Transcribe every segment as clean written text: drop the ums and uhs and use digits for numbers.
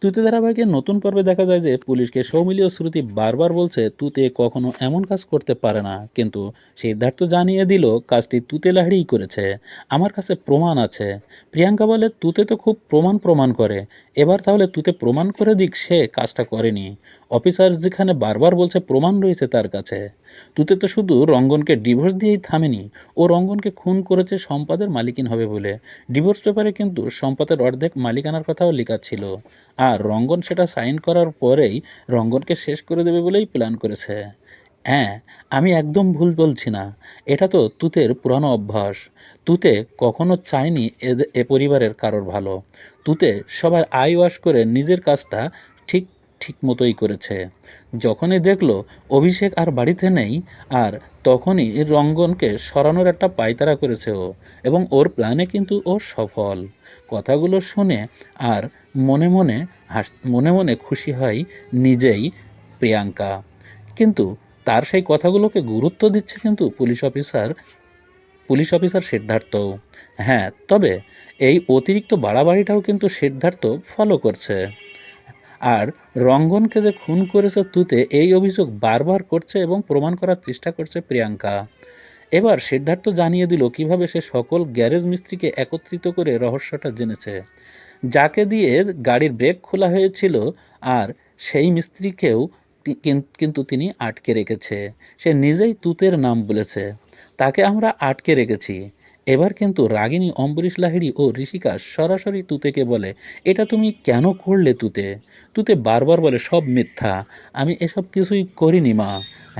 তুতে ধারাবাহিকের নতুন পর্বে দেখা যায় যে পুলিশকে সৌমিলি ও শ্রুতি বারবার বলছে তুতে কখনো এমন কাজ করতে পারে না, কিন্তু সিদ্ধার্থ জানিয়ে দিল কাজটি তুতে লাহিড়িই করেছে। আমার কাছে প্রমাণ আছে। প্রিয়াঙ্কা বলে তুতে তো খুব প্রমাণ প্রমাণ করে। এবার তাহলে তুতে প্রমাণ করে দিক সে কাজটা করেনি। অফিসার যেখানে বারবার বলছে প্রমাণ রয়েছে তার কাছে। তুতে তো শুধু রঙ্গনকে ডিভোর্স দিয়েই থামেনি, ও রঙ্গনকে খুন করেছে সম্পদের মালিকিন হবে বলে। ডিভোর্স পেপারে কিন্তু সম্পদের অর্ধেক মালিকানার কথাও লেখা ছিল। আর রঙ্গন সেটা সাইন করার পরেই রঙ্গনকে শেষ করে দেবে বলেই প্ল্যান করেছে। হ্যাঁ, আমি একদম ভুল বলছি না। এটা তো তুতের পুরানো অভ্যাস। তুতে কখনো চায়নি এ পরিবারের কারোর ভালো। তুতে সবার আই ওয়াশ করে নিজের কাজটা ঠিক ঠিক মতোই করেছে। যখনই দেখলো অভিষেক আর বাড়িতে নেই, আর তখনই রঙ্গনকে সরানোর একটা পায়তারা করেছে ও, এবং ওর প্ল্যানে কিন্তু ও সফল। কথাগুলো শুনে আর মনে মনে খুশি হয় নিজেই প্রিয়াঙ্কা। কিন্তু তার সেই কথাগুলোকে গুরুত্ব দিচ্ছে কিন্তু পুলিশ অফিসার সিদ্ধার্থ। হ্যাঁ, তবে এই অতিরিক্ত বাড়াবাড়িটাও কিন্তু সিদ্ধার্থ ফলো করছে। আর রঙ্গনকে যে খুন করেছে তুতে, এই অভিযোগ বারবার করছে এবং প্রমাণ করার চেষ্টা করছে প্রিয়াঙ্কা। এবার সিদ্ধার্থ জানিয়ে দিল কিভাবে সে সকল গ্যারেজ মিস্ত্রিকে একত্রিত করে রহস্যটা জেনেছে। যাকে দিয়ে গাড়ির ব্রেক খোলা হয়েছিল, আর সেই মিস্ত্রিকেও কিন্তু তিনি আটকে রেখেছে। সে নিজেই তুতের নাম বলেছে। তাকে আমরা আটকে রেখেছি। এবার কিন্তু রাগিনী অম্বরীশ লাহিড়ী ও ঋষিকা সরাসরি তুতেকে বলে, এটা তুমি কেন করলে তুতে? তুতে বারবার বলে সব মিথ্যা, আমি এসব কিছুই করিনি মা।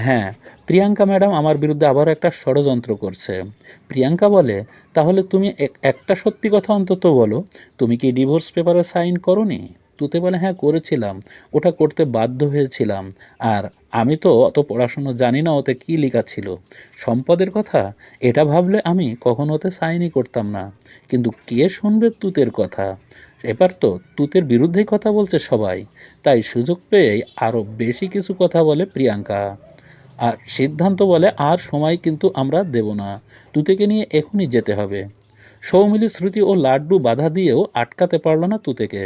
হ্যাঁ, প্রিয়াঙ্কা ম্যাডাম আমার বিরুদ্ধে আবার একটা ষড়যন্ত্র করছে। প্রিয়াঙ্কা বলে, তাহলে তুমি একটা সত্যি কথা অন্তত বলো, তুমি কি ডিভোর্স পেপারে সাইন করনি? তুতে বলে, হ্যাঁ করেছিলাম, ওটা করতে বাধ্য হয়েছিলাম। আর আমি তো অত পড়াশুনো জানি না ওতে কী লেখা ছিল। সম্পদের কথা, এটা ভাবলে আমি কখনো ওতে সাইনই করতাম না। কিন্তু কে শুনবে তুতের কথা? এবার তো তুতের বিরুদ্ধেই কথা বলছে সবাই। তাই সুযোগ পেয়েই আরও বেশি কিছু কথা বলে প্রিয়াঙ্কা। আর সিদ্ধান্ত বলে, আর সময় কিন্তু আমরা দেব না, তুতেকে নিয়ে এখনই যেতে হবে। সৌমিলি, শ্রুতি ও লাড্ডু বাধা দিয়েও আটকাতে পারল না তুতেকে।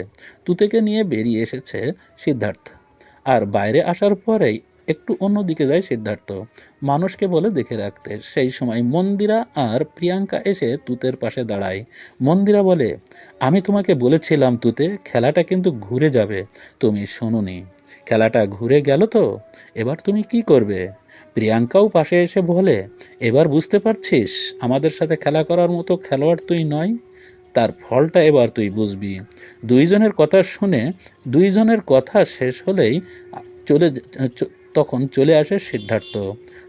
তুতেকে নিয়ে বেরিয়ে এসেছে সিদ্ধার্থ। আর বাইরে আসার পরেই একটু অন্যদিকে যায় সিদ্ধার্থ, মানুষকে বলে দেখে রাখতে। সেই সময় মন্দিরা আর প্রিয়াঙ্কা এসে তুতের পাশে দাঁড়ায়। মন্দিরা বলে, আমি তোমাকে বলেছিলাম তুতে, খেলাটা কিন্তু ঘুরে যাবে, তুমি শোনোনি। খেলাটা ঘুরে গেল তো, এবার তুমি কি করবে? প্রিয়াঙ্কাও পাশে এসে বলে, এবার বুঝতে পারছিস আমাদের সাথে খেলা করার মতো খেলোয়াড় তুই নয়, তার ফলটা এবার তুই বুঝবি। দুইজনের কথা শুনে, দুইজনের কথা শেষ হলেই চলে তখন চলে আসে সিদ্ধার্থ।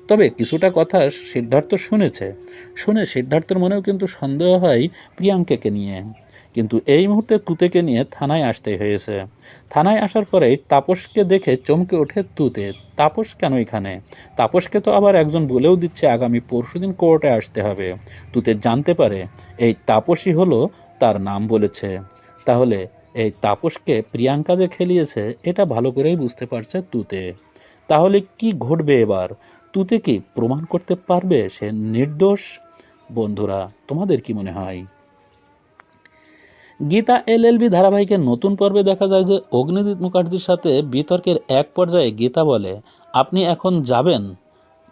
তবে কিছুটা কথা সিদ্ধার্থ শুনে সিদ্ধার্থের মনেও কিন্তু সন্দেহ হয় প্রিয়াঙ্কাকে নিয়ে। কিন্তু এই মুহূর্তে তুতেকে নিয়ে থানায় আসতে হয়েছে। থানায় আসার পরেই তাপসকে দেখে চমকে ওঠে তুতে। তাপস কেন এখানে? তাপসকে তো আবার একজন বলেও দিচ্ছে আগামী পরশুদিন কোর্টে আসতে হবে। তুতে জানতে পারে এই তাপসই হলো তার নাম বলেছে। তাহলে এই তাপসকে প্রিয়াঙ্কা যে খেলিয়েছে এটা ভালো করেই বুঝতে পারছে তুতে। তাহলে কি ঘটবে এবার? তুতে কি প্রমাণ করতে পারবে সে নির্দোষ? বন্ধুরা, তোমাদের কি মনে হয়? গীতা এলএলবি ধারাবাহিকের নতুন পর্বে দেখা যায় যে অগ্নিদীপ মুখার্জির সাথে বিতর্কের এক পর্যায়ে গীতা বলে, আপনি এখন যাবেন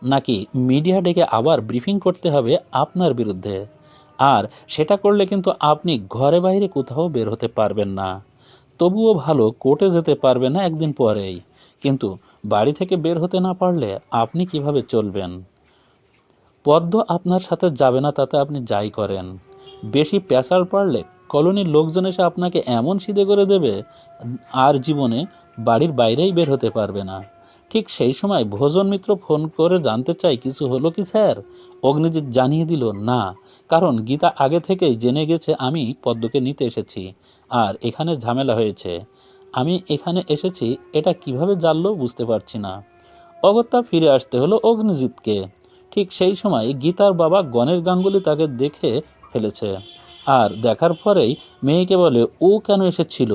নাকি মিডিয়া ডেকে আবার ব্রিফিং করতে হবে আপনার বিরুদ্ধে? আর সেটা করলে কিন্তু আপনি ঘরে বাইরে কোথাও বের হতে পারবেন না। তবুও ভালো, কোর্টে যেতে পারবে না একদিন পরেই। কিন্তু বাড়ি থেকে বের হতে না পারলে আপনি কিভাবে চলবেন? পদ্ম আপনার সাথে যাবে না তাতে আপনি যাই করেন। বেশি প্যাচাল পারলে কলোনির লোকজন এসে আপনাকে এমন সিধে করে দেবে, আর জীবনে বাড়ির বাইরেই বের হতে পারবে না। ঠিক সেই সময় ভোজন মিত্র ফোন করে জানতে চাই, কিছু হলো কি স্যার? অগ্নিজিৎ জানিয়ে দিল, না, কারণ গীতা আগে থেকেই জেনে গেছে আমি পদ্মকে নিতে এসেছি, আর এখানে ঝামেলা হয়েছে। আমি এখানে এসেছি এটা কিভাবে জানলো বুঝতে পারছি না। অগত্যা ফিরে আসতে হলো অগ্নিজিৎকে। ঠিক সেই সময় গীতার বাবা গণেশ গাঙ্গুলি তাকে দেখে ফেলেছে। আর দেখার পরেই মেয়েকে বলে, ও কেন এসেছিল?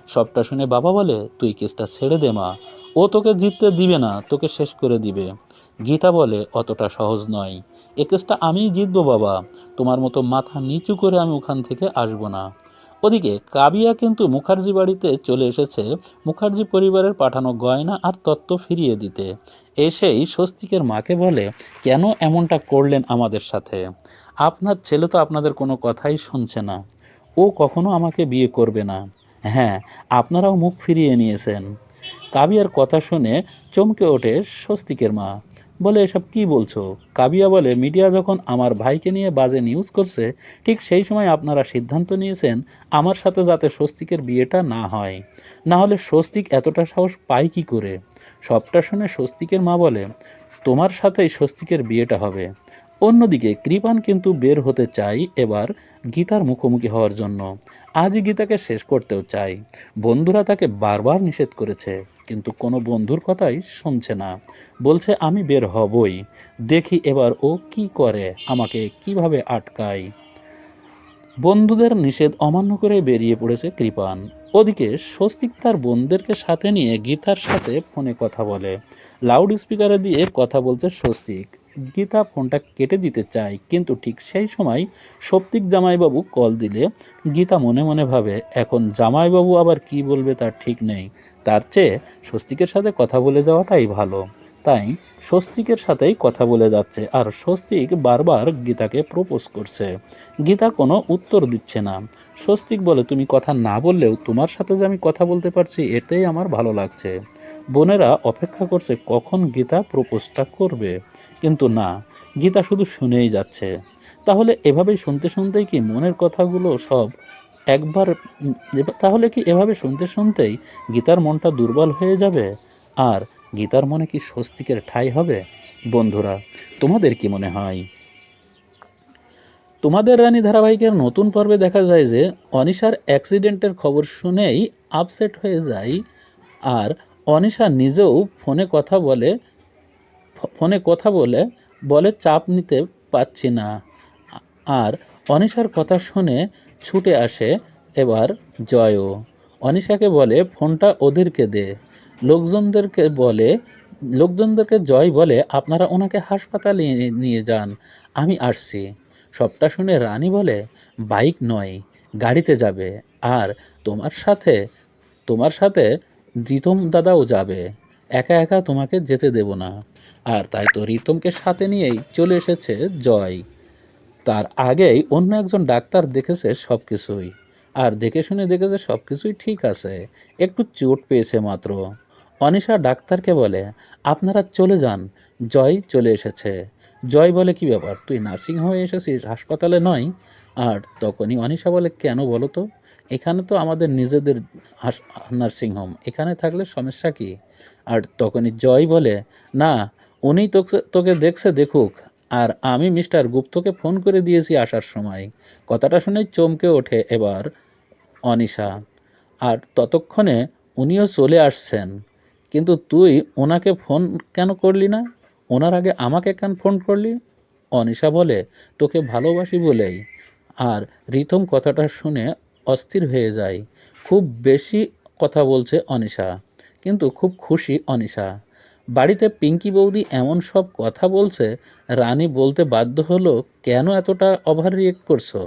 সবটা শুনে বাবা বলে, তুই কেসটা ছেড়ে দে মা, ও তোকে জিততে দিবে না, তোকে শেষ করে দিবে। গীতা বলে, অতটা সহজ নয়, এ কেসটা আমিই জিতবো বাবা, তোমার মতো মাথা নিচু করে আমি ওখান থেকে আসবো না। ওদিকে কাবিয়া কিন্তু মুখার্জি বাড়িতে চলে এসেছে মুখার্জি পরিবারের পাঠানো গয়না আর তত্ত্ব ফিরিয়ে দিতে। এসেই স্বস্তিকের মাকে বলে, কেন এমনটা করলেন আমাদের সাথে? আপনার ছেলে তো আপনাদের কোনো কথাই শুনছে না, ও কখনো আমাকে বিয়ে করবে না। হ্যাঁ, আপনারাও মুখ ফিরিয়ে নিয়েছেন। কাবিয়ার কথা শুনে চমকে ওঠে স্বস্তিকের মা, বলে এসব কি বলছো? কাবিয়া বলে, মিডিয়া যখন আমার ভাইকে নিয়ে বাজে নিউজ করছে, ঠিক সেই সময় আপনারা সিদ্ধান্ত নিয়েছেন আমার সাথে যাতে স্বস্তিকের বিয়েটা না হয়। না হলে স্বস্তিক এতটা সাহস পায় কি করে? সবটা শুনে স্বস্তিকের মা বলে, তোমার সাথেই স্বস্তিকের বিয়েটা হবে। অন্যদিকে কৃপান কিন্তু বের হতে চাই এবার গীতার মুখোমুখি হওয়ার জন্য। আজই গীতাকে শেষ করতেও চাই। বন্ধুরা তাকে বারবার নিষেধ করেছে, কিন্তু কোনো বন্ধুর কথাই শুনছে না। বলছে আমি বের হবই, দেখি এবার ও কি করে, আমাকে কিভাবে আটকায়। বন্ধুদের নিষেধ অমান্য করে বেরিয়ে পড়েছে কৃপান। ওদিকে স্বস্তিক তার বোনদেরকে সাথে নিয়ে গীতার সাথে ফোনে কথা বলে। লাউড স্পিকারে দিয়ে কথা বলতে স্বস্তিক। গীতা ফোনটা কেটে দিতে চায়, কিন্তু ঠিক সেই সময় সৌপ্তিক জামাইবাবু কল দিলে গীতা মনে মনে ভাবে, এখন জামাইবাবু আবার কি বলবে তার ঠিক নেই, তার চেয়ে স্বস্তিকের সাথে কথা বলে যাওয়াটাই ভালো। তাই স্বস্তিকের সাথেই কথা বলে যাচ্ছে, আর স্বস্তিক বারবার গীতাকে প্রপোজ করছে। গীতা কোনো উত্তর দিচ্ছে না। স্বস্তিক বলে, তুমি কথা না বললেও তোমার সাথে যে আমি কথা বলতে পারছি এতেই আমার ভালো লাগছে। বোনেরা অপেক্ষা করছে কখন গীতা প্রপোজটা করবে, কিন্তু না, গীতা শুধু শুনেই যাচ্ছে। তাহলে এভাবেই শুনতে শুনতেই কি মনের কথাগুলো সব একবার তাহলে কি এভাবে শুনতে শুনতেই গীতার মনটা দুর্বল হয়ে যাবে, আর গীতার মনে কি স্বস্তিকের ঠাঁই হবে? বন্ধুরা, তোমাদের কি মনে হয়? তোমাদের রানী ধারাবাহিকের নতুন পর্বে দেখা যায় যে অনিশার অ্যাক্সিডেন্টের খবর শুনেই আপসেট হয়ে যায়, আর অনিশা নিজেও ফোনে কথা বলে বলে চাপ নিতে পারছি না। আর অনিশার কথা শুনে ছুটে আসে এবার জয়ও। অনিশাকে বলে ফোনটা ওদেরকে দে। লোকজনদেরকে বলে লোকজনদেরকে জয় বলে, আপনারা ওনাকে হাসপাতালে নিয়ে যান, আমি আসছি। সবটা শুনে রানী বলে, বাইক নয়, গাড়িতে যাবে। আর তোমার সাথে তোমার সাথে রিতম দাদাও যাবে। একা একা তোমাকে যেতে দেব না। আর তাই তো রিতমকে সাথে নিয়েই চলে এসেছে জয়। তার আগেই অন্য একজন ডাক্তার দেখেছে সব কিছুই, আর দেখে শুনে দেখেছে সব কিছুই ঠিক আছে, একটু চোট পেয়েছে মাত্র। অনিশা ডাক্তারকে বলে, আপনারা চলে যান, জয় চলে এসেছে। জয় বলে, কি ব্যাপার, তুই নার্সিং হোমে এসেছিস, হাসপাতালে নয়? আর তখনই অনিশা বলে, কেন বলো তো, এখানে তো আমাদের নিজেদের নার্সিং হোম, এখানে থাকলে সমস্যা কি? আর তখনই জয় বলে, না, উনি তোকে তোকে দেখছে দেখুক, আর আমি মিস্টার গুপ্তকে ফোন করে দিয়েছি আসার সময়। কথাটা শুনেই চমকে ওঠে এবার অনিশা। আর ততক্ষণে উনিও চলে আসছেন, কিন্তু তুই ওনাকে ফোন কেন করলি না? ওনার আগে আমাকে কেন ফোন করলি? অনিশা বলে, তোকে ভালোবাসি বলেই। আর রিতম কথাটা শুনে অস্থির হয়ে যায়। খুব বেশি কথা বলছে অনিশা, কিন্তু খুব খুশি অনিশা। বাড়িতে পিঙ্কি বৌদি এমন সব কথা বলছে, রানী বলতে বাধ্য হলো, কেন এতটা ওভার রিয়েক্ট করছো?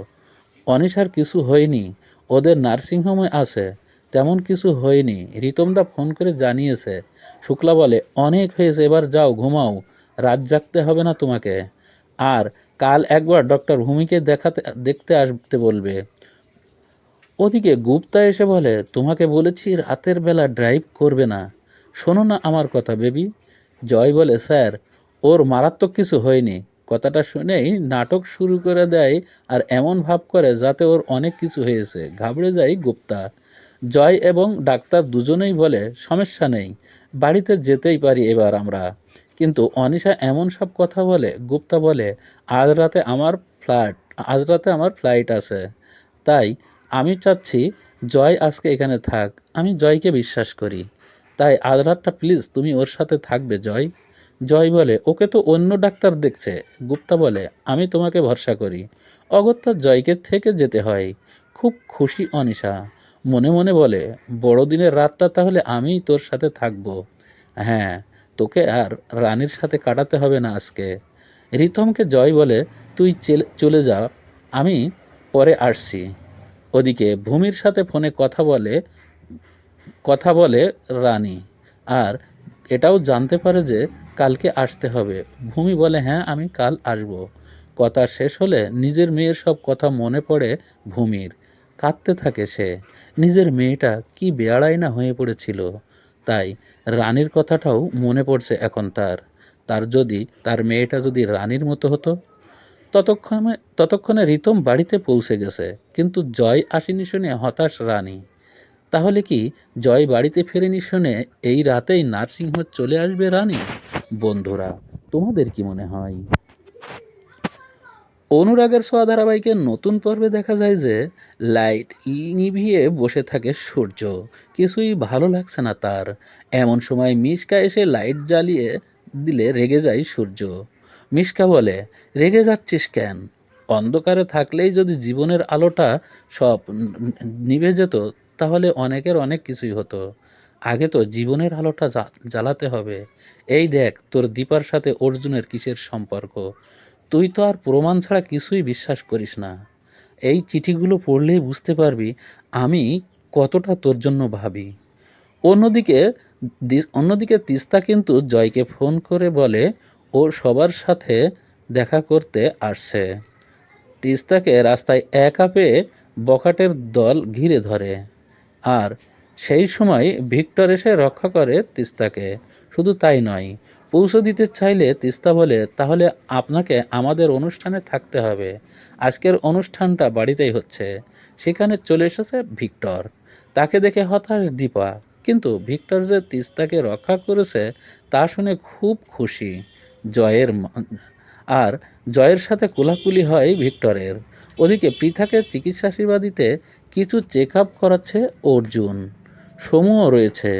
অনিশার কিছু হয়নি, ওদের নার্সিংহোমে আছে, তেমন কিছু হয়নি, রিতমদা ফোন করে জানিয়েছে। শুক্লা বলে, অনেক হয়েছে, এবার যাও ঘুমাও, রাত জাগতে হবে না তোমাকে। আর কাল একবার ডক্টর ভূমিকে দেখতে আসতে বলবে। ওদিকে গুপ্তা এসে বলে, তোমাকে বলেছি রাতের বেলা ড্রাইভ করবে না, শোনো না আমার কথা বেবি। জয় বলে, স্যার, ওর মারাত্মক কিছু হয়নি। কথাটা শুনেই নাটক শুরু করে দেয়, আর এমন ভাব করে যাতে ওর অনেক কিছু হয়েছে। ঘাবড়ে যায় গুপ্তা। জয় এবং ডাক্তার দুজনেই বলে, সমস্যা নেই, বাড়িতে যেতেই পারি এবার আমরা। কিন্তু অনিশা এমন সব কথা বলে, গুপ্তা বলে, আজ রাতে আমার ফ্লাইট আজ রাতে আমার ফ্লাইট আছে, তাই আমি চাচ্ছি জয় আজকে এখানে থাক, আমি জয়কে বিশ্বাস করি, তাই আজ রাতটা প্লিজ তুমি ওর সাথে থাকবে জয়। জয় বলে, ওকে তো অন্য ডাক্তার দেখছে। গুপ্তা বলে, আমি তোমাকে ভরসা করি। অগত্যা জয়কে থেকে যেতে হয়। খুব খুশি অনিশা, মনে মনে বলে, বড়দিনের রাতটা তাহলে আমিই তোর সাথে থাকবো। হ্যাঁ, তোকে আর রানীর সাথে কাটাতে হবে না আজকে। রিতমকে জয় বলে, তুই চলে যা, আমি পরে আসছি। ওদিকে ভূমির সাথে ফোনে কথা বলে রানী, আর এটাও জানতে পারে যে কালকে আসতে হবে। ভূমি বলে, হ্যাঁ আমি কাল আসব। কথা শেষ হলে নিজের মেয়ের সব কথা মনে পড়ে ভূমির। কাঁদতে থাকে সে। নিজের মেয়েটা কি বেয়াড়াই না হয়ে পড়েছিল। তাই রানীর কথাটাও মনে পড়ছে এখন তার মেয়েটা যদি রানীর মতো হতো। ততক্ষণে রিতম বাড়িতে পৌঁছে গেছে, কিন্তু জয় আসেনি শুনে হতাশ রানী। তাহলে কি জয় বাড়িতে ফেরেনি শুনে এই রাতেই নার্সিংহোমে চলে আসবে রানী? বন্ধুরা, তোমাদের কি মনে হয়? অনুরাগের ছোঁয়া ধারাবাহিকের নতুন পর্বে দেখা যায় যে লাইট নিভিয়ে বসে থাকে সূর্য। কিছুই ভালো লাগছে না তার। এমন সময় মিশকা এসে লাইট জ্বালিয়ে দিলে রেগে যায় সূর্য। মিশকা বলে, রেগে যাচ্ছিস কেন? অন্ধকারে থাকলেই যদি জীবনের আলোটা সব নিভে যেত, তাহলে অনেকের অনেক কিছুই হতো। আগে তো জীবনের আলোটা জ্বালাতে হবে। এই দেখ তোর দীপার সাথে অর্জুনের কিসের সম্পর্ক। তুই তো আর প্রমাণ ছাড়া কিছুই বিশ্বাস করিস না। এই চিঠিগুলো পড়লেই বুঝতে পারবি আমি কতটা তোর জন্য ভাবি। অন্যদিকে অন্যদিকে তিস্তা কিন্তু জয়কে ফোন করে বলে ও সবার সাথে দেখা করতে আসছে। তিস্তাকে রাস্তায় একা পেয়ে বখাটের দল ঘিরে ধরে, আর সেই সময় ভিক্টর এসে রক্ষা করে তিস্তাকে। শুধু তাই নয়, পৌঁছে দিতে চাইলে তিস্তা বলে, তাহলে আপনাকে আমাদের অনুষ্ঠানে থাকতে হবে। আজকের অনুষ্ঠানটা বাড়িতেই হচ্ছে। সেখানে চলে এসেছে ভিক্টর। তাকে দেখে হতাশ দীপা, কিন্তু ভিক্টর যে তিস্তাকে রক্ষা করেছে তা শুনে খুব খুশি। জয়ের আর জয়ের সাথে কোলাকুলি হয় ভিক্টরের। ওদিকে পৃথাকে চিকিৎসা সেবা দিতে কিছু চেক আপ করাচ্ছে অর্জুন। সমুও রয়েছে।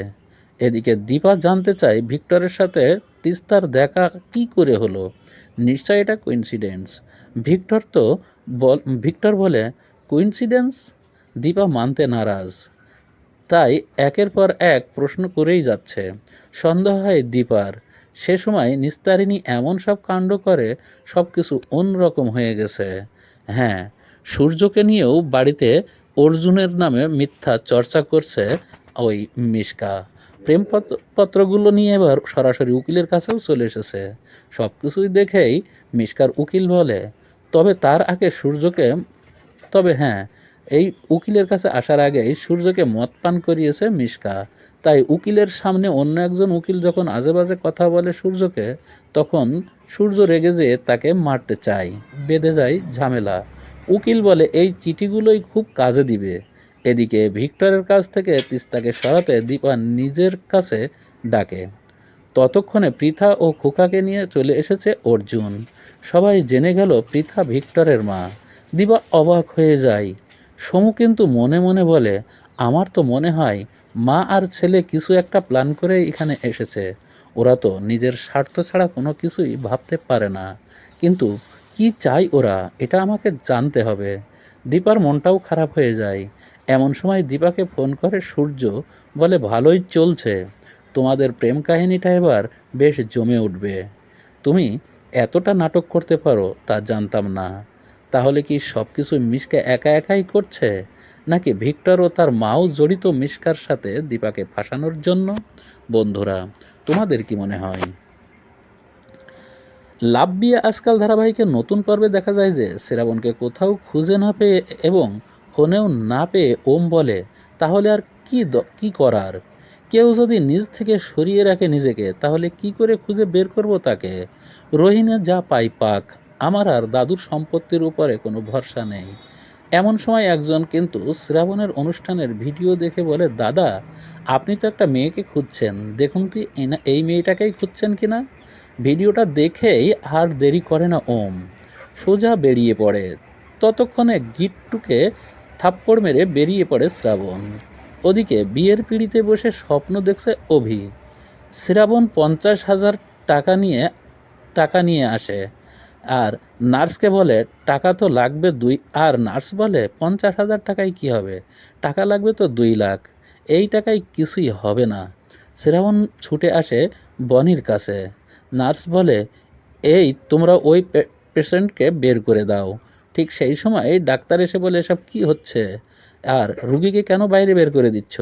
এদিকে দীপা জানতে চায় ভিক্টরের সাথে তিস্তার দেখা কি করে হলো। নিশ্চয় এটা কোইন্সিডেন্স। ভিক্টর বলে, কোইন্সিডেন্স? দীপা মানতে নারাজ। তাই একের পর এক প্রশ্ন করেই যাচ্ছে। সন্দেহ হয় দীপার। সে সময় নিস্তারিণী এমন সব কাণ্ড করে, সব কিছু অন্যরকম হয়ে গেছে। হ্যাঁ, সূর্যকে নিয়েও বাড়িতে অর্জুনের নামে মিথ্যা চর্চা করছে ওই মিশকা। পত্রগুলো নিয়ে এবার সরাসরি উকিলের কাছেও চলে এসেছে। সব কিছুই দেখেই মিশকার উকিল বলে, তবে তার আগে সূর্যকে তবে হ্যাঁ, এই উকিলের কাছে আসার আগেই সূর্যকে মদ পান করিয়েছে মিশকা। তাই উকিলের সামনে অন্য একজন উকিল যখন আজেবাজে কথা বলে সূর্যকে, তখন সূর্য রেগে যেয়ে তাকে মারতে চায়। বেঁধে যায় ঝামেলা। উকিল বলে এই চিঠিগুলোই খুব কাজে দিবে। এদিকে ভিক্টরের কাছ থেকে তিস্তাকে সরাতে দীপা নিজের কাছে ডাকে। ততক্ষণে পৃথা ও খোকাকে নিয়ে চলে এসেছে অর্জুন। সবাই জেনে গেল পৃথা ভিক্টরের মা। দিবা অবাক হয়ে যায়। সমু কিন্তু মনে মনে বলে, আমার তো মনে হয় মা আর ছেলে কিছু একটা প্ল্যান করে এখানে এসেছে। ওরা তো নিজের স্বার্থ ছাড়া কোনো কিছুই ভাবতে পারে না। কিন্তু কি চাই ওরা, এটা আমাকে জানতে হবে। দীপার মনটাও খারাপ হয়ে যায়। এমন সময় দীপাকে ফোন করে সূর্য। বলে, ভালোই চলছে, তোমাদের প্রেম কাহিনীটা এবার বেশ জমে উঠবে। তুমি এতটা নাটক করতে পারো তা জানতাম না। তাহলে কি সব কিছু মিশকা একা একাই করছে, নাকি ভিক্টর ও তার মাও জড়িত মিশকার সাথে দীপাকে ফাঁসানোর জন্য? বন্ধুরা, তোমাদের কি মনে হয়? লাভ বিয়ে আজকাল ধারাবাহিকের নতুন পর্বে দেখা যায় যে শ্রাবণকে কোথাও খুঁজে না পেয়ে এবং ফোনেও না পেয়ে ওম বলে, তাহলে আর কি করার? কেউ যদি নিজ থেকে সরিয়ে রাখে নিজেকে, তাহলে কি করে খুঁজে বের করব তাকে? রহিনে যা পাই পাক, আমার আর দাদুর সম্পত্তির উপরে কোনো ভরসা নেই। এমন সময় একজন কিন্তু শ্রাবণের অনুষ্ঠানের ভিডিও দেখে বলে, দাদা আপনি তো একটা মেয়েকে খুঁজছেন, দেখুন তো এই মেয়েটাকেই খুঁজছেন কিনা। ভিডিওটা দেখেই আর দেরি করে না ওম, সোজা বেরিয়ে পড়ে। ততক্ষণে গিট্টুকে থাপ্পড় মেরে বেরিয়ে পড়ে শ্রাবণ। ওদিকে বিয়ের পিঁড়িতে বসে স্বপ্ন দেখছে অভি। শ্রাবণ 50,000 টাকা নিয়ে আসে, আর নার্সকে বলে টাকা তো লাগবে আর নার্স বলে 50,000 টাকায় কি হবে, টাকা লাগবে তো 2 লাখ। এই টাকায় কিছুই হবে না। শ্রাবণ ছুটে আসে বনির কাছে। নার্স বলে, এই তোমরা ওই পেশেন্টকে বের করে দাও। ঠিক সেই সময় ডাক্তার এসে বলে, এসব কি হচ্ছে, আর রুগীকে কেন বাইরে বের করে দিচ্ছ?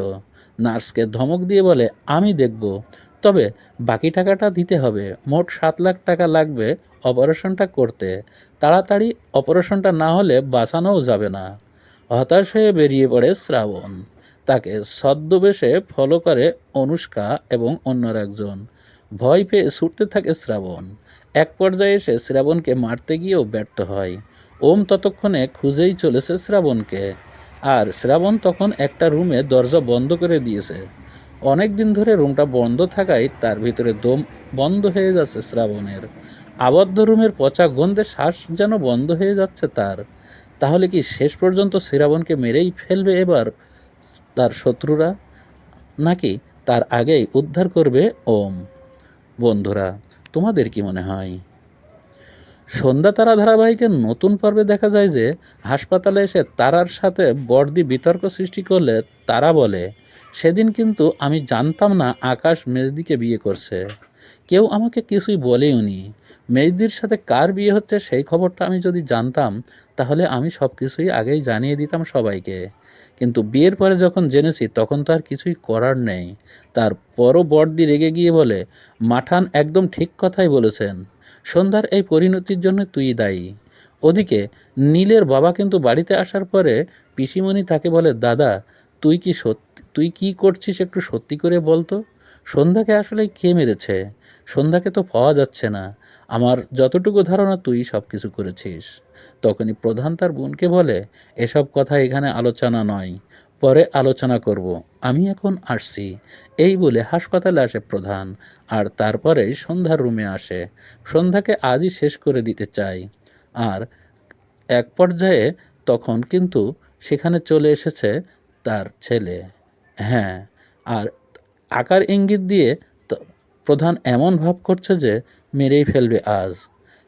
নার্সকে ধমক দিয়ে বলে, আমি দেখব, তবে বাকি টাকাটা দিতে হবে। মোট 7 লাখ টাকা লাগবে অপারেশনটা করতে। তাড়াতাড়ি অপারেশনটা না হলে বাঁচানোও যাবে না। হতাশ হয়ে বেরিয়ে পড়ে শ্রাবণ। তাকে ছদ্মবেশে ফলো করে অনুষ্কা এবং অন্যর একজন। ভয় পেয়ে ছুটতে থাকে শ্রাবণ। এক পর্যায়ে এসে শ্রাবণকে মারতে গিয়েও ব্যর্থ হয়। ওম ততক্ষণে খুঁজেই চলেছে শ্রাবণকে, আর শ্রাবণ তখন একটা রুমে দরজা বন্ধ করে দিয়েছে। অনেক দিন ধরে রুমটা বন্ধ থাকায় তার ভিতরে দম বন্ধ হয়ে যাচ্ছে শ্রাবণের। আবদ্ধ রুমের পচা গন্ধে শ্বাস যেন বন্ধ হয়ে যাচ্ছে তার। তাহলে কি শেষ পর্যন্ত শ্রাবণকে মেরেই ফেলবে এবার তার শত্রুরা, নাকি তার আগেই উদ্ধার করবে ওম? বন্ধুরা, তোমাদের কি মনে হয়? সন্ধ্যা তারা ধারাবাহিকের নতুন পর্বে দেখা যায় যে হাসপাতালে এসে তারার সাথে বড়দি বিতর্ক সৃষ্টি করলে তারা বলে, সেদিন কিন্তু আমি জানতাম না আকাশ মেজদিকে বিয়ে করছে। কেউ আমাকে কিছুই বলেইনি। মেজদির সাথে কার বিয়ে হচ্ছে সেই খবরটা আমি যদি জানতাম, তাহলে আমি সব কিছুই আগেই জানিয়ে দিতাম সবাইকে। কিন্তু বিয়ের পরে যখন জেনেছি তখন তো আর কিছুই করার নেই। তারপরও বড়দি রেগে গিয়ে বলে, মাঠান একদম ঠিক কথাই বলেছেন, সন্ধ্যার এই পরিণতির জন্য তুই দায়ী। ওদিকে নীলের বাবা কিন্তু বাড়িতে আসার পরে পিসিমণি তাকে বলে, দাদা তুই কি করছিস একটু সত্যি করে বলতো। সন্ধ্যাকে আসলে কে মেরেছে? সন্ধ্যাকে তো পাওয়া যাচ্ছে না। আমার যতটুকু ধারণা তুই সব কিছু করেছিস। তখনই প্রধান তার বোনকে বলে, এসব কথা এখানে আলোচনা নয়, পরে আলোচনা করব, আমি এখন আসছি। এই বলে হাসপাতালে আসে প্রধান, আর তারপরেই সন্ধ্যার রুমে আসে। সন্ধ্যাকে আজই শেষ করে দিতে চায়। আর এক পর্যায়ে তখন কিন্তু সেখানে চলে এসেছে তার ছেলে। হ্যাঁ, আর আকার ইঙ্গিত দিয়ে প্রধান এমন ভাব করছে যে মেরেই ফেলবে আজ।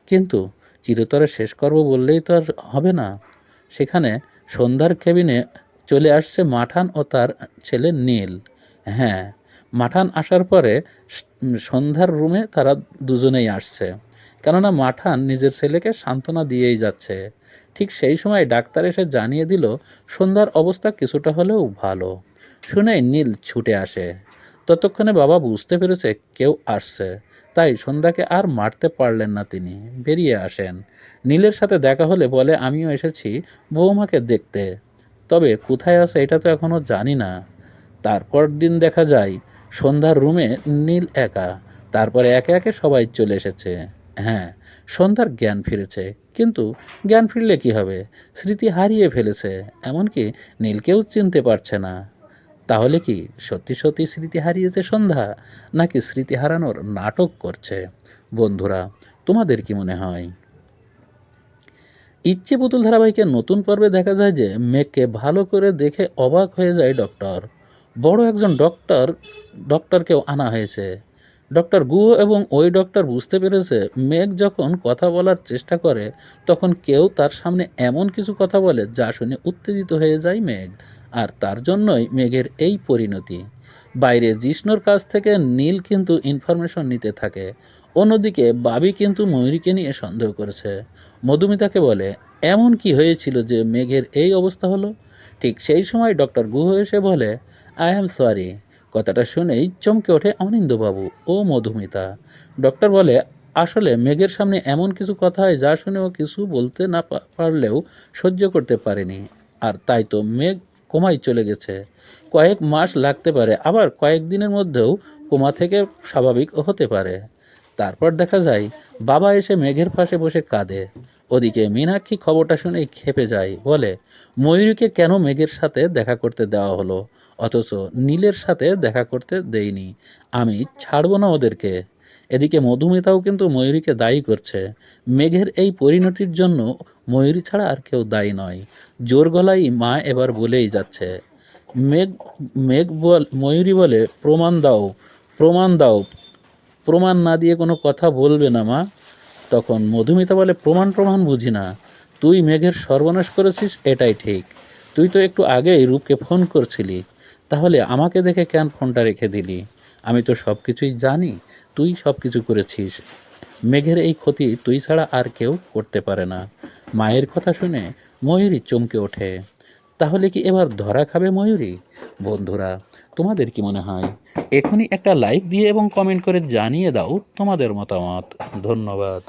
কিন্তু চিরতরে শেষ করব বললেই তো আর হবে না। সেখানে সন্ধ্যার কেবিনে চলে আসছে মাঠান ও তার ছেলে নীল। হ্যাঁ, মাঠান আসার পরে সন্ধ্যার রুমে তারা দুজনেই আসছে, কেননা মাঠান নিজের ছেলেকে সান্ত্বনা দিয়েই যাচ্ছে। ঠিক সেই সময় ডাক্তার এসে জানিয়ে দিল সন্ধ্যার অবস্থা কিছুটা হলেও ভালো। শুনেই নীল ছুটে আসে। ততক্ষণে বাবা বুঝতে পেরেছে কেউ আসছে, তাই সন্ধ্যাকে আর মারতে পারলেন না, তিনি বেরিয়ে আসেন। নীলের সাথে দেখা হলে বলে, আমিও এসেছি বৌমাকে দেখতে, তবে কোথায় আছে এটা তো এখনও জানি না। তারপর দিন দেখা যায় সন্ধ্যার রুমে নীল একা। তারপরে একে একে সবাই চলে এসেছে। হ্যাঁ, সন্ধ্যার জ্ঞান ফিরেছে, কিন্তু জ্ঞান ফিরলে কি হবে, স্মৃতি হারিয়ে ফেলেছে, এমনকি নীলকেও চিনতে পারছে না। তাহলে কি সত্যি সত্যি স্মৃতি হারিয়েছে সন্ধ্যা, নাকি স্মৃতি হারানোর নাটক করছে? বন্ধুরা, তোমাদের কি মনে হয়? ইচ্ছে পুতুল ধারাবাহিকের নতুন পর্বে দেখা যায় যে মেঘকে ভালো করে দেখে অবাক হয়ে যায় ডক্টর। বড় একজন ডক্টরকেও আনা হয়েছে। ডক্টর গুহ এবং ওই ডক্টর বুঝতে পেরেছে মেঘ যখন কথা বলার চেষ্টা করে তখন কেউ তার সামনে এমন কিছু কথা বলে যা শুনে উত্তেজিত হয়ে যায় মেঘ, আর তার জন্যই মেঘের এই পরিণতি। বাইরে জিষ্ণুর কাছ থেকে নীল কিন্তু ইনফরমেশন নিতে থাকে। অন্যদিকে বাবি কিন্তু ময়ূরীকে নিয়ে সন্দেহ করেছে। মধুমিতাকে বলে, এমন কি হয়েছিল যে মেঘের এই অবস্থা হলো? ঠিক সেই সময় ডক্টর গুহ এসে বলে, আই অ্যাম সরি। কথাটা শুনেই চমকে ওঠে অনিন্দবাবু ও মধুমিতা। ডক্টর বলে, আসলে মেঘের সামনে এমন কিছু কথা হয় যা শুনে ও কিছু বলতে না পারলেও সহ্য করতে পারেনি, আর তাই তো মেঘ কোমায় চলে গেছে। কয়েক মাস লাগতে পারে, আবার কয়েক দিনের মধ্যেও কোমা থেকে স্বাভাবিক হতে পারে। তারপর দেখা যায় বাবা এসে মেঘের পাশে বসে কাঁদে। ওদিকে মীনাক্ষী খবরটা শুনেই ক্ষেপে যায়, বলে, ময়ূরীকে কেন মেঘের সাথে দেখা করতে দেওয়া হলো, অথচ নীলের সাথে দেখা করতে দেইনি, আমি ছাড়বো না ওদেরকে। এদিকে মধুমিতাও কিন্তু ময়ূরীকে দায়ী করছে। মেঘের এই পরিণতির জন্য ময়ূরী ছাড়া আর কেউ দায়ী নয়। জোর গলায় মা এবার বলেই যাচ্ছে। মেঘ মেঘ ময়ূরী বলে, প্রমাণ দাও, প্রমাণ দাও, প্রমাণ না দিয়ে কোনো কথা বলবে না মা। তখন মধুমিতা বলে, প্রমাণ প্রমাণ বুঝি না, তুই মেঘের সর্বনাশ করেছিস এটাই ঠিক। তুই তো একটু আগেই রূপকে ফোন করছিলি, তাহলে আমাকে দেখে কেন ফোনটা রেখে দিলি? আমি তো সব কিছুই জানি, তুই সব কিছু করেছিস। মেঘের এই ক্ষতি তুই ছাড়া আর কেউ করতে পারে না। মায়ের কথা শুনে ময়ূরী চমকে ওঠে। তাহলে কি এবার ধরা খাবে ময়ূরী? বন্ধুরা, তোমাদের কি মনে হয়? এখনই একটা লাইক দিয়ে এবং কমেন্ট করে জানিয়ে দাও তোমাদের মতামত। ধন্যবাদ।